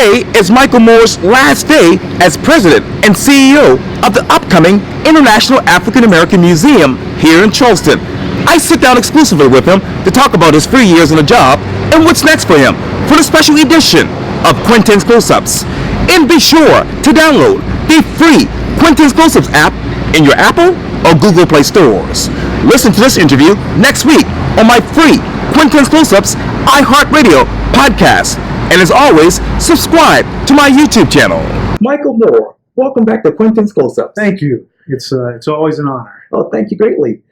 Today is Michael Moore's last day as president and CEO of the upcoming International African American Museum here in Charleston. I sit down exclusively with him to talk about his 3 years on the job and what's next for him for the special edition of Quintin's Close-Ups. And be sure to download the free Quintin's Close-Ups app in your Apple or Google Play stores. Listen to this interview next week on my free Quintin's Close-Ups iHeartRadio podcast. And as always, subscribe to my YouTube channel. Michael Moore, welcome back to Quintin's Close-Ups. Thank you. It's always an honor. Oh, thank you greatly.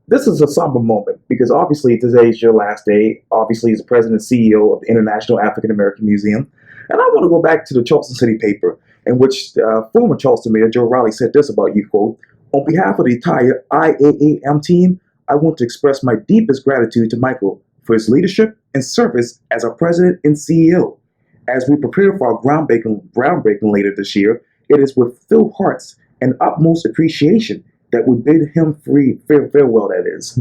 This is a somber moment because obviously today is your last day. Obviously, as the president and CEO of the International African American Museum. And I want to go back to the Charleston City paper in which former Charleston Mayor Joe Riley said this about you, quote, "On behalf of the entire IAAM team, I want to express my deepest gratitude to Michael for his leadership and service as our president and CEO. As we prepare for our groundbreaking later this year, it is with filled hearts and utmost appreciation that we bid him farewell, that is."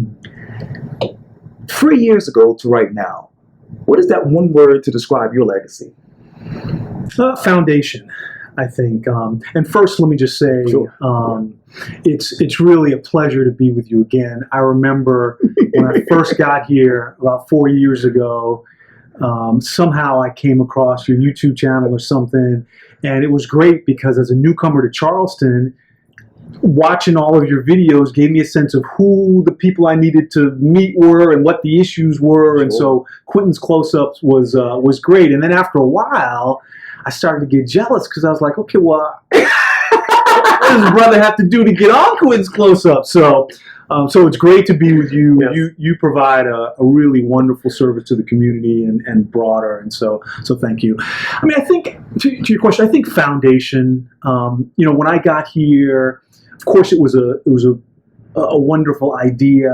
3 years ago to right now, what is that one word to describe your legacy? Foundation, I think. And first, let me just say, Sure. It's really a pleasure to be with you again. I remember when I first got here about 4 years ago, somehow I came across your YouTube channel or something, and it was great because as a newcomer to Charleston, watching all of your videos gave me a sense of who the people I needed to meet were and what the issues were. And so Quintin's Close-Ups was great. And then after a while, I started to get jealous because I was like, okay, well, what does his brother have to do to get on Quintin's Close-Ups? So it's great to be with you. Yes. You provide a really wonderful service to the community and broader. And so thank you. I mean, I think to your question, I think foundation, when I got here, of course, it was a wonderful idea,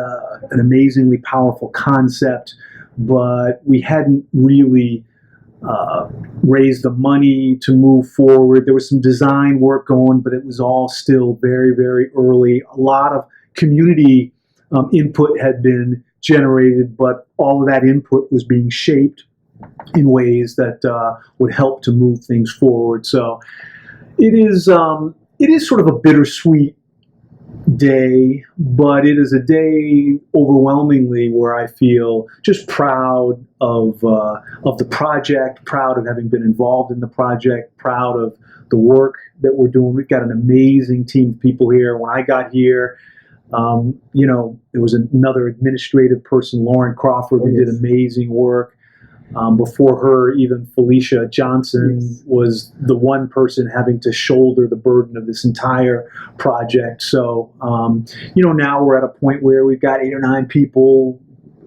an amazingly powerful concept, but we hadn't really raised the money to move forward. There was some design work going, but it was all still very, very early. A lot of community input had been generated, but all of that input was being shaped in ways that would help to move things forward. So it is sort of a bittersweet day, but it is a day overwhelmingly where I feel just proud of the project, proud of having been involved in the project, proud of the work that we're doing. We've got an amazing team of people here. When I got here, there was another administrative person, Lauren Crawford, who did amazing work. Before her, even Felicia Johnson was the one person having to shoulder the burden of this entire project. So, now we're at a point where we've got 8 or 9 people.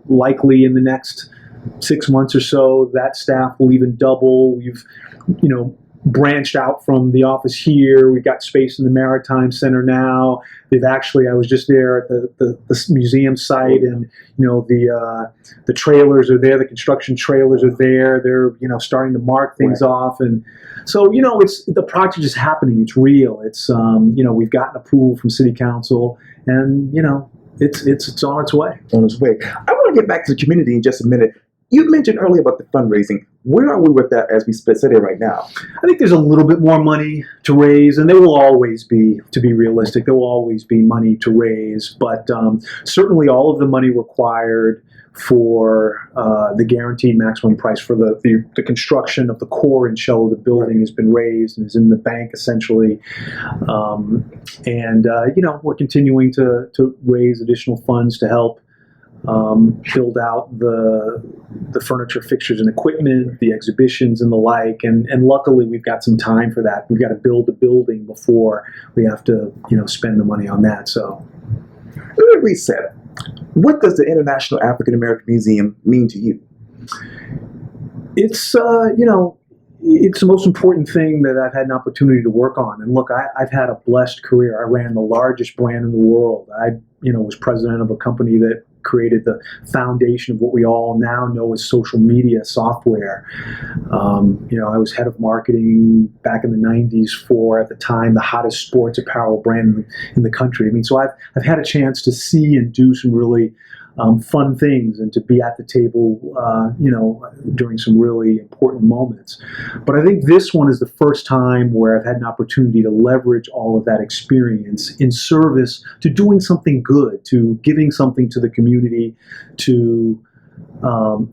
Likely in the next 6 months or so, that staff will even double. We've, branched out from the office here. We've got space in the Maritime Center now. I was just there at the museum site, and the trailers are there. The construction trailers are there. They're starting to mark things off, and so it's the project is happening. It's real. It's we've gotten approval from City Council, and it's on its way. On its way. I want to get back to the community in just a minute. You mentioned earlier about the fundraising. Where are we with that as we sit here right now? I think there's a little bit more money to raise, and there will always be, to be realistic, there will always be money to raise, but certainly all of the money required for the guaranteed maximum price for the construction of the core and shell of the building has been raised and is in the bank essentially. We're continuing to raise additional funds to help build out the furniture, fixtures, and equipment, the exhibitions and the like, and luckily we've got some time for that. We've got to build a building before we have to spend the money on that. So let me reset. What does the International African American Museum mean to you? It's it's the most important thing that I've had an opportunity to work on. And look, I've had a blessed career. I ran the largest brand in the world. I was president of a company that created the foundation of what we all now know as social media software. I was head of marketing back in the 90s for, at the time, the hottest sports apparel brand in the country. I mean, so I've had a chance to see and do some really fun things and to be at the table, during some really important moments. But I think this one is the first time where I've had an opportunity to leverage all of that experience in service to doing something good, to giving something to the community, to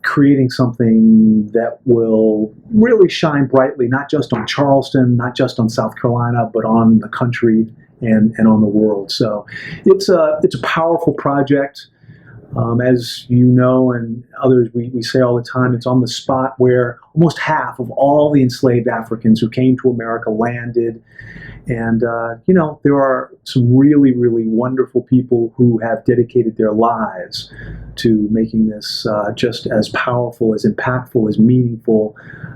creating something that will really shine brightly, not just on Charleston, not just on South Carolina, but on the country and on the world. So it's a powerful project. As you know, and others, we say all the time, it's on the spot where almost half of all the enslaved Africans who came to America landed. And, there are some really, really wonderful people who have dedicated their lives to making this just as powerful, as impactful, as meaningful,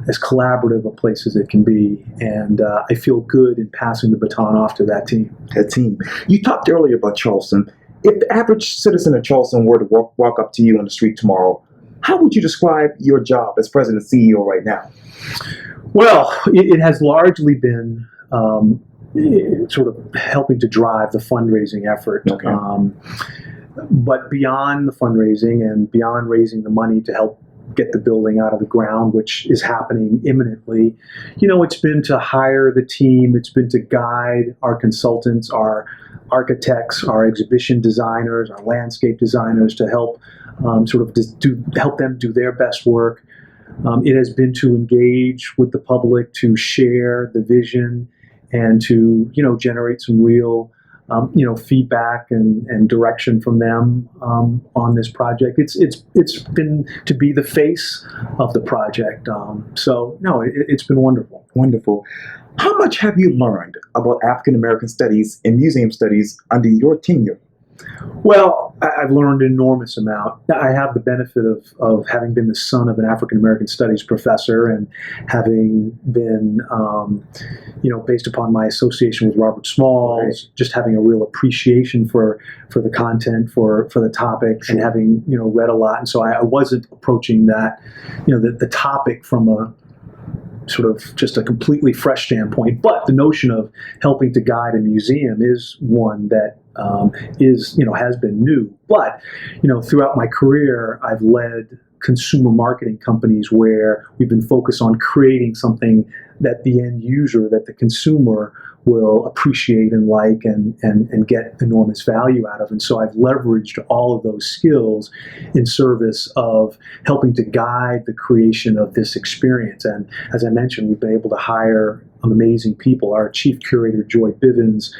as collaborative a place as it can be. And I feel good in passing the baton off to that team. That team. You talked earlier about Charleston. If the average citizen of Charleston were to walk up to you on the street tomorrow, how would you describe your job as president and CEO right now? Well, it has largely been sort of helping to drive the fundraising effort. Okay. But beyond the fundraising and beyond raising the money to help get the building out of the ground, which is happening imminently, it's been to hire the team, it's been to guide our consultants, our architects, our exhibition designers, our landscape designers to help help them do their best work. It has been to engage with the public, to share the vision, and to generate some real feedback and direction from them on this project. It's been to be the face of the project. It's been wonderful. Wonderful. How much have you learned about African American studies and museum studies under your tenure? Well, I've learned an enormous amount. I have the benefit of having been the son of an African American studies professor and having been, based upon my association with Robert Smalls, right, just having a real appreciation for the content, for the topic, and having, read a lot. And so I wasn't approaching that, the topic from a sort of just a completely fresh standpoint. But the notion of helping to guide a museum is one that has been new. But, throughout my career, I've led consumer marketing companies where we've been focused on creating something that the end user, that the consumer will appreciate and like and get enormous value out of. And so I've leveraged all of those skills in service of helping to guide the creation of this experience. And as I mentioned, we've been able to hire amazing people. Our chief curator, Joy Bivens,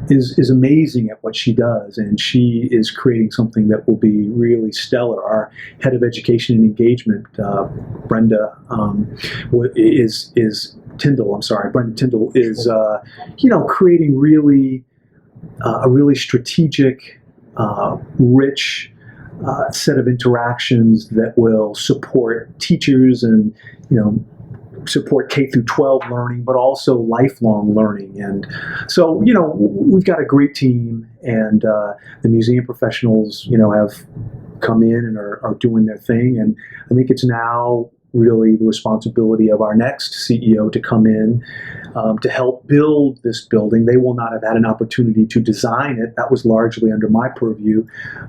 is amazing at what she does, and she is creating something that will be really stellar. Our head of education and engagement, Brenda, Brenda Tyndall is, creating really a really strategic, rich set of interactions that will support teachers and, support K through 12 learning, but also lifelong learning. And so, we've got a great team, and the museum professionals, have come in and are doing their thing. And I think it's now really the responsibility of our next CEO to come in to help build this building. They will not have had an opportunity to design it. That was largely under my purview,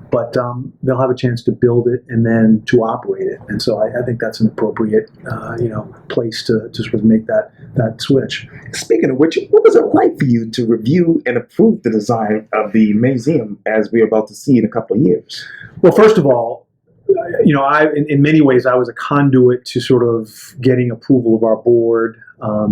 but they'll have a chance to build it and then to operate it. And so I think that's an appropriate, place to sort of make that switch. Speaking of which, what was it like for you to review and approve the design of the museum as we're about to see in a couple of years? Well, first of all, in many ways, I was a conduit to sort of getting approval of our board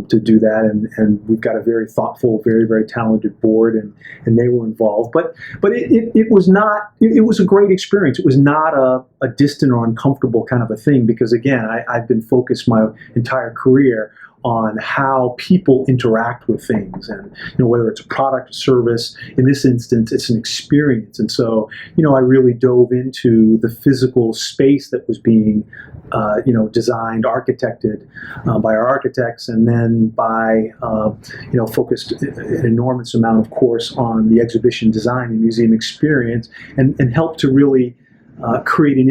to do that, and we've got a very thoughtful, very, very talented board, and they were involved. But it was not. It was a great experience. It was not a distant or uncomfortable kind of a thing, because again, I've been focused my entire career on how people interact with things, and whether it's a product or service. In this instance, it's an experience, and so I really dove into the physical space that was being designed, architected by our architects, and then by focused an enormous amount, of course, on the exhibition design and museum experience, and helped to really create an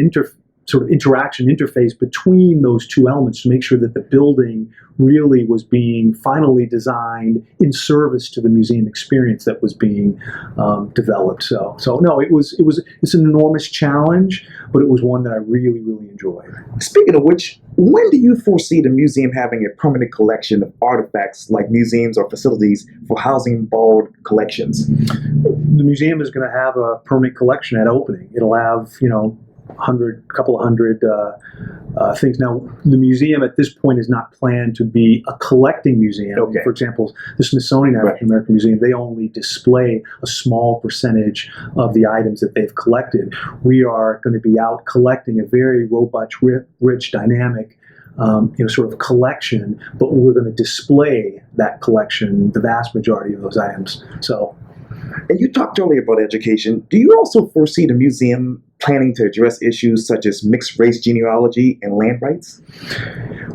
sort of interaction interface between those two elements to make sure that the building really was being finally designed in service to the museum experience that was being developed. So no, it's an enormous challenge, but it was one that I really, really enjoyed. Speaking of which, when do you foresee the museum having a permanent collection of artifacts like museums or facilities for housing borrowed collections? The museum is going to have a permanent collection at opening. It'll have, couple of hundred things. Now, the museum at this point is not planned to be a collecting museum. Okay. For example, the Smithsonian African American Museum, they only display a small percentage of the items that they've collected. We are going to be out collecting a very robust, rich, dynamic sort of collection, but we're going to display that collection, the vast majority of those items. So. And you talked earlier about education. Do you also foresee the museum planning to address issues such as mixed race genealogy and land rights?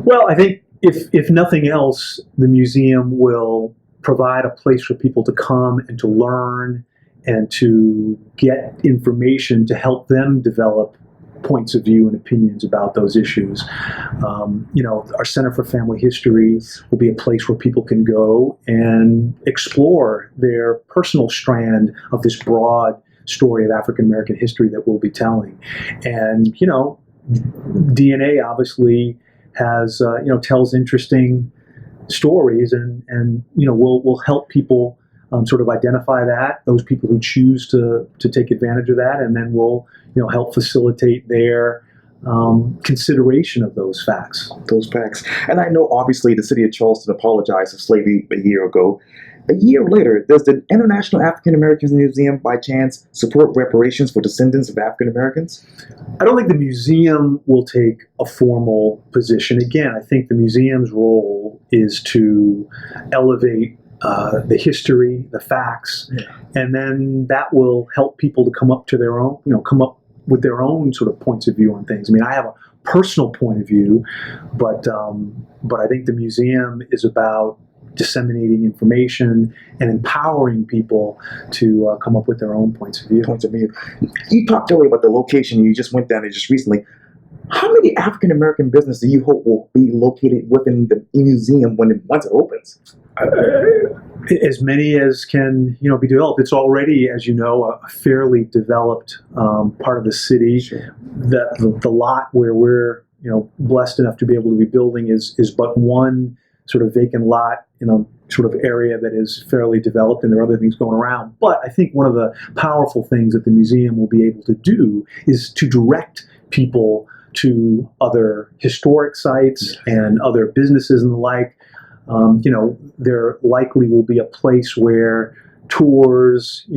Well, I think if nothing else, the museum will provide a place for people to come and to learn and to get information to help them develop points of view and opinions about those issues. Our Center for Family History will be a place where people can go and explore their personal strand of this broad story of African American history that we'll be telling. And, DNA obviously has, tells interesting stories and we'll help people sort of identify that, those people who choose to take advantage of that, and then we'll help facilitate their consideration of those facts. And I know obviously the city of Charleston apologized for slavery a year ago. A year later, does the International African Americans Museum by chance support reparations for descendants of African Americans? I don't think the museum will take a formal position. Again, I think the museum's role is to elevate the history, the facts, and then that will help people to come up with their own sort of points of view on things. I mean, I have a personal point of view, but I think the museum is about disseminating information and empowering people to come up with their own points of view. You talked earlier about the location. You just went down there just recently. How many African American businesses do you hope will be located within the museum once it opens? As many as can be developed. It's already, as you know, a fairly developed part of the city. Sure. The lot where we're blessed enough to be able to be building is but one sort of vacant lot in a sort of area that is fairly developed, and there are other things going around. But I think one of the powerful things that the museum will be able to do is to direct people to other historic sites and other businesses and the like. There likely will be a place where tours,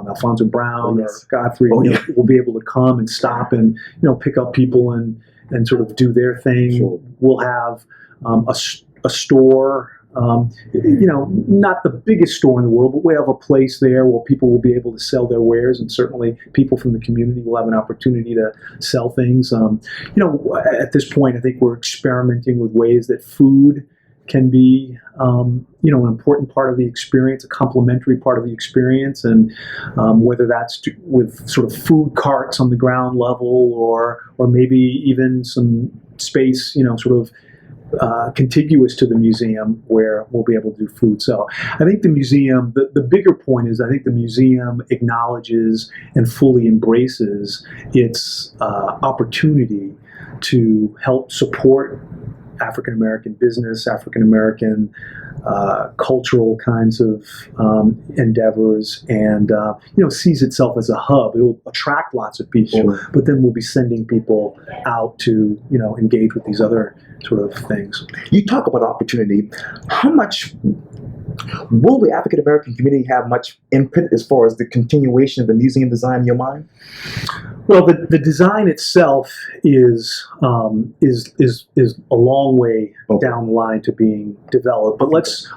Alfonso Brown or Godfrey will be able to come and stop and, pick up people and sort of do their thing. Sure. We'll have a store, not the biggest store in the world, but we have a place there where people will be able to sell their wares, and certainly people from the community will have an opportunity to sell things. At this point, I think we're experimenting with ways that food can be, an important part of the experience, a complementary part of the experience, and whether that's with sort of food carts on the ground level, or maybe even some space, contiguous to the museum where we'll be able to do food. So I think the museum, the bigger point is I think the museum acknowledges and fully embraces its opportunity to help support African American business, African American cultural kinds of endeavors, and sees itself as a hub. It will attract lots of people, Sure. but then we'll be sending people out to engage with these other sort of things. You talk about opportunity. How much will the African American community have much input as far as the continuation of the museum design in your mind? Well, the design itself is a long way down the line to being developed. But let's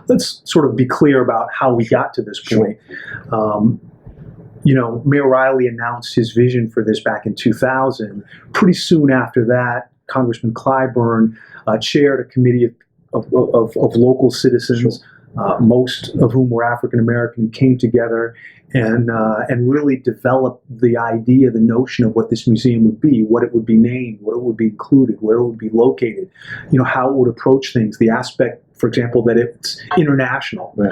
sort of be clear about how we got to this point. Mayor Riley announced his vision for this back in 2000. Pretty soon after that, Congressman Clyburn chaired a committee of local citizens. Sure. most of whom were African American, who came together and really developed the idea, the notion of what this museum would be, what it would be named, what it would be included, where it would be located, how it would approach things, the aspect, for example, that it's international. Right.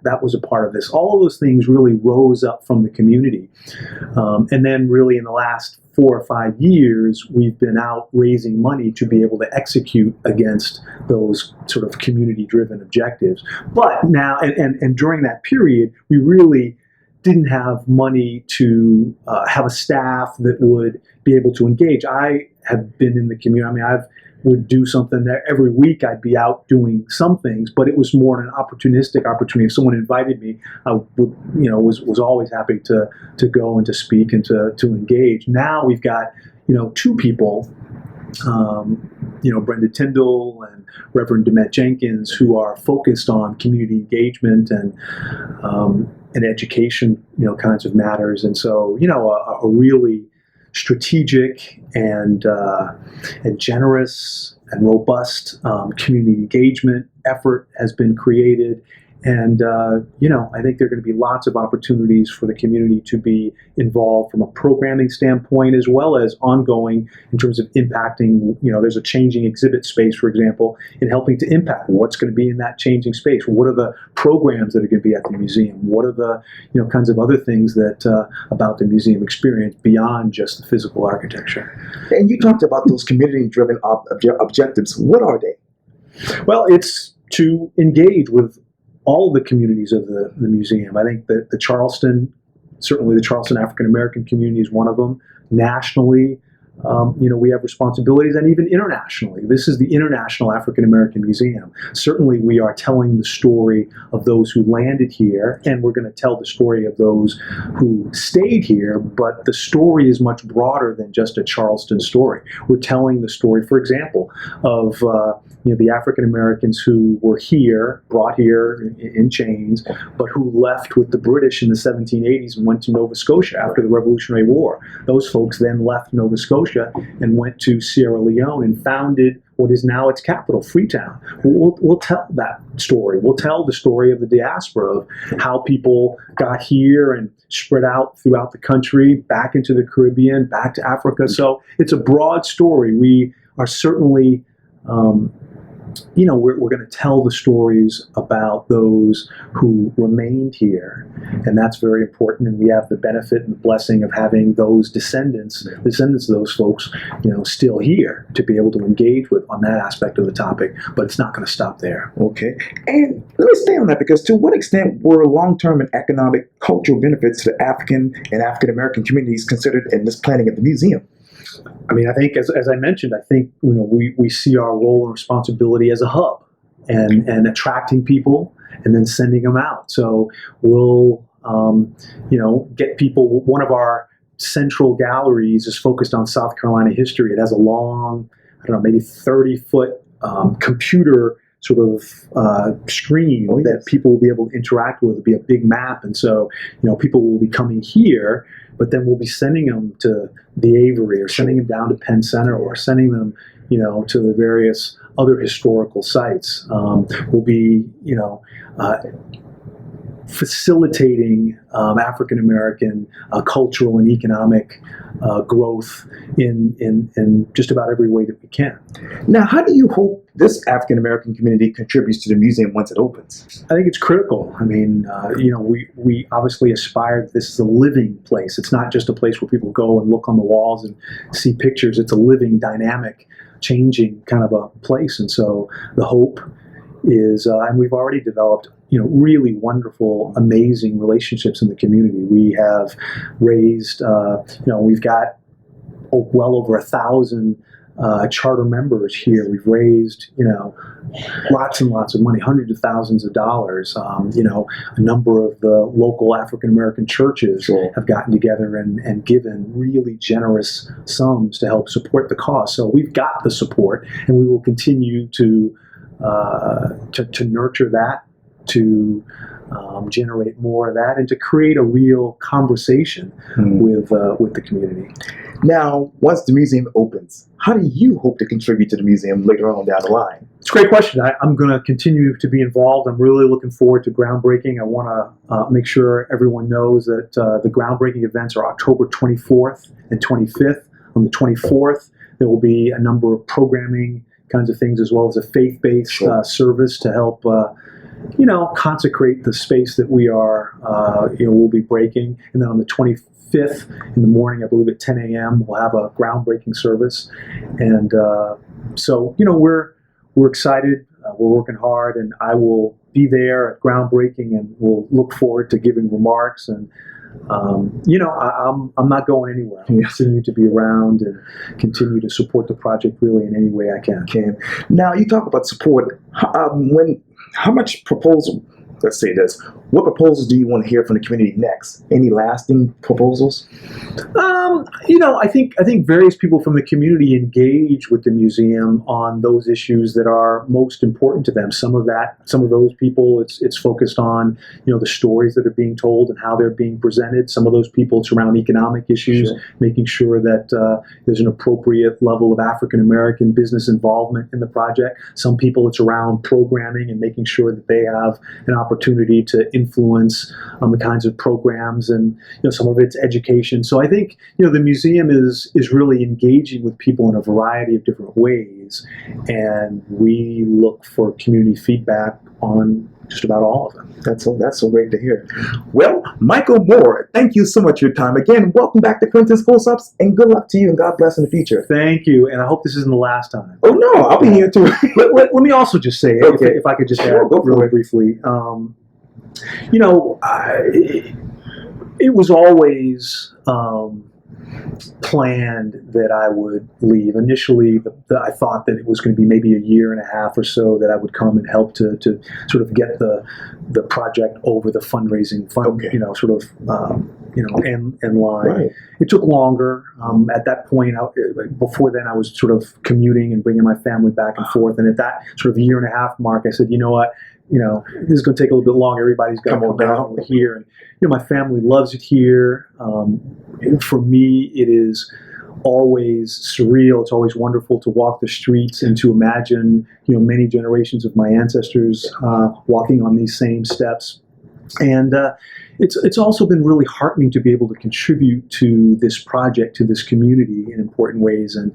That was a part of this. All of those things really rose up from the community. And then really in the last 4 or 5 years, we've been out raising money to be able to execute against those sort of community-driven objectives. But now, and during that period, we really didn't have money to have a staff that would be able to engage. I have been in the community. I mean, I would do something there every week. I'd be out doing some things, but it was more an opportunistic opportunity. If someone invited me, I would, was always happy to go and to speak and to engage. Now we've got, 2 people, Brenda Tyndall and Reverend Demet Jenkins, who are focused on community engagement and education, kinds of matters. And so, a really strategic and generous and robust community engagement effort has been created. And, I think there are going to be lots of opportunities for the community to be involved from a programming standpoint, as well as ongoing in terms of impacting, there's a changing exhibit space, for example, in helping to impact what's going to be in that changing space. What are the programs that are going to be at the museum? What are the, kinds of other things that about the museum experience beyond just the physical architecture? And you talked about those community-driven objectives. What are they? Well, it's to engage with all the communities of the museum. I think that certainly the Charleston African American community is one of them. Nationally, we have responsibilities, and even internationally. This is the International African American Museum. Certainly, we are telling the story of those who landed here, and we're going to tell the story of those who stayed here, but the story is much broader than just a Charleston story. We're telling the story, for example, of the African Americans who were here, brought here in chains, but who left with the British in the 1780s and went to Nova Scotia after the Revolutionary War. Those folks then left Nova Scotia and went to Sierra Leone and founded what is now its capital, Freetown. We'll tell that story. We'll tell the story of the diaspora, of how people got here and spread out throughout the country, back into the Caribbean, back to Africa. So it's a broad story. We are certainly we're going to tell the stories about those who remained here, and that's very important. And we have the benefit and the blessing of having those descendants of those folks, still here to be able to engage with on that aspect of the topic. But it's not going to stop there. Okay, and let me stay on that, because to what extent were long-term and economic, cultural benefits to the African and African American communities considered in this planning at the museum? I mean, I think, as I mentioned, I think we see our role and responsibility as a hub, and attracting people and then sending them out. So we'll get people. One of our central galleries is focused on South Carolina history. It has a long, maybe 30-foot computer sort of screen that people will be able to interact with. It'll be a big map, and so people will be coming here, but then we'll be sending them to the Avery, or sending them down to Penn Center, or sending them to the various other historical sites. We'll be facilitating African American cultural and economic growth in just about every way that we can. Now, how do you hope this African American community contributes to the museum once it opens? I think it's critical. I mean, we obviously aspire that this is a living place. It's not just a place where people go and look on the walls and see pictures. It's a living, dynamic, changing kind of a place. And so the hope is, and we've already developed really wonderful, amazing relationships in the community. We have raised, we've got well over 1,000 charter members here. We've raised, lots and lots of money, hundreds of thousands of dollars. A number of the local African American churches have gotten together and given really generous sums to help support the cause. So we've got the support, and we will continue to nurture that, to generate more of that, and to create a real conversation with the community. Now, once the museum opens, how do you hope to contribute to the museum later on down the line? It's a great question. I'm going to continue to be involved. I'm really looking forward to groundbreaking. I want to make sure everyone knows that the groundbreaking events are October 24th and 25th. On the 24th, there will be a number of programming kinds of things, as well as a faith-based service to help consecrate the space that we are, we'll be breaking. And then on the 25th in the morning, I believe at 10 a.m., we'll have a groundbreaking service. And so, we're excited. We're working hard, and I will be there at groundbreaking, and we'll look forward to giving remarks. And I'm not going anywhere. I'm continue to be around and continue to support the project really in any way I can. Now, you talk about support. How much proposal? Let's say this. What proposals do you want to hear from the community next? Any lasting proposals? I think various people from the community engage with the museum on those issues that are most important to them. Some of those people, it's focused on, the stories that are being told and how they're being presented. Some of those people, it's around economic issues, making sure that there's an appropriate level of African American business involvement in the project. Some people, it's around programming and making sure that they have an opportunity to influence the kinds of programs, and some of it's education. So I think the museum is really engaging with people in a variety of different ways, and we look for community feedback on just about all of them. That's so great to hear. Well, Michael Moore, thank you so much for your time. Again, welcome back to Quintin's Close-Ups, and good luck to you, and God bless in the future. Thank you, and I hope this isn't the last time. Oh, no, I'll be here too. Let me also just say, if I could just add really briefly, it was always planned that I would leave. Initially, I thought that it was going to be maybe a year and a half or so that I would come and help to sort of get the project over the fundraising fund, end line. Right. It took longer. At that point, before then, I was sort of commuting and bringing my family back and forth. And at that sort of year and a half mark, I said, you know what? This is going to take a little bit longer. Everybody's got to come down here. And, my family loves it here. For me, it is always surreal. It's always wonderful to walk the streets and to imagine, many generations of my ancestors walking on these same steps. And it's also been really heartening to be able to contribute to this project, to this community in important ways. And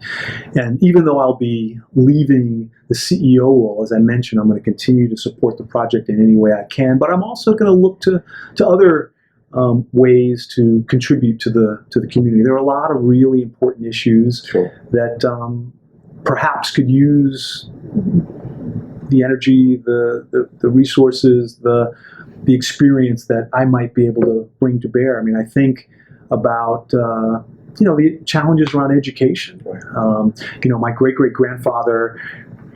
even though I'll be leaving the CEO role, as I mentioned, I'm going to continue to support the project in any way I can. But I'm also going to look to other ways to contribute to the community. There are a lot of really important issues that perhaps could use the energy, the resources, the experience that I might be able to bring to bear. I mean, I think about the challenges around education. My great-great-grandfather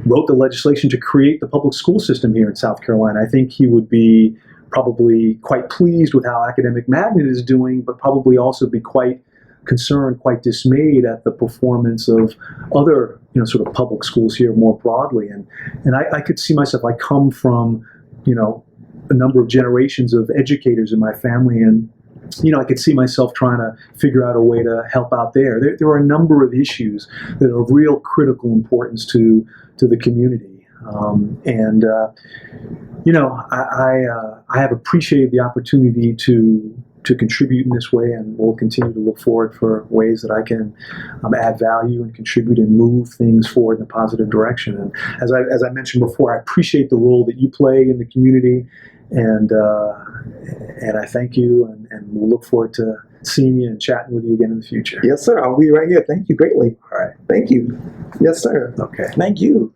wrote the legislation to create the public school system here in South Carolina. I think he would be probably quite pleased with how Academic Magnet is doing, but probably also be quite concerned, quite dismayed at the performance of other, sort of public schools here more broadly. And I could see myself, I come from, a number of generations of educators in my family, and I could see myself trying to figure out a way to help out there. There are a number of issues that are of real critical importance to the community. I have appreciated the opportunity to contribute in this way, and will continue to look forward for ways that I can add value and contribute and move things forward in a positive direction. And as I mentioned before, I appreciate the role that you play in the community, and I thank you, and we'll look forward to seeing you and chatting with you again in the future. Yes, sir. I'll be right here. Thank you greatly. All right. Thank you. Yes, sir. Okay. Thank you.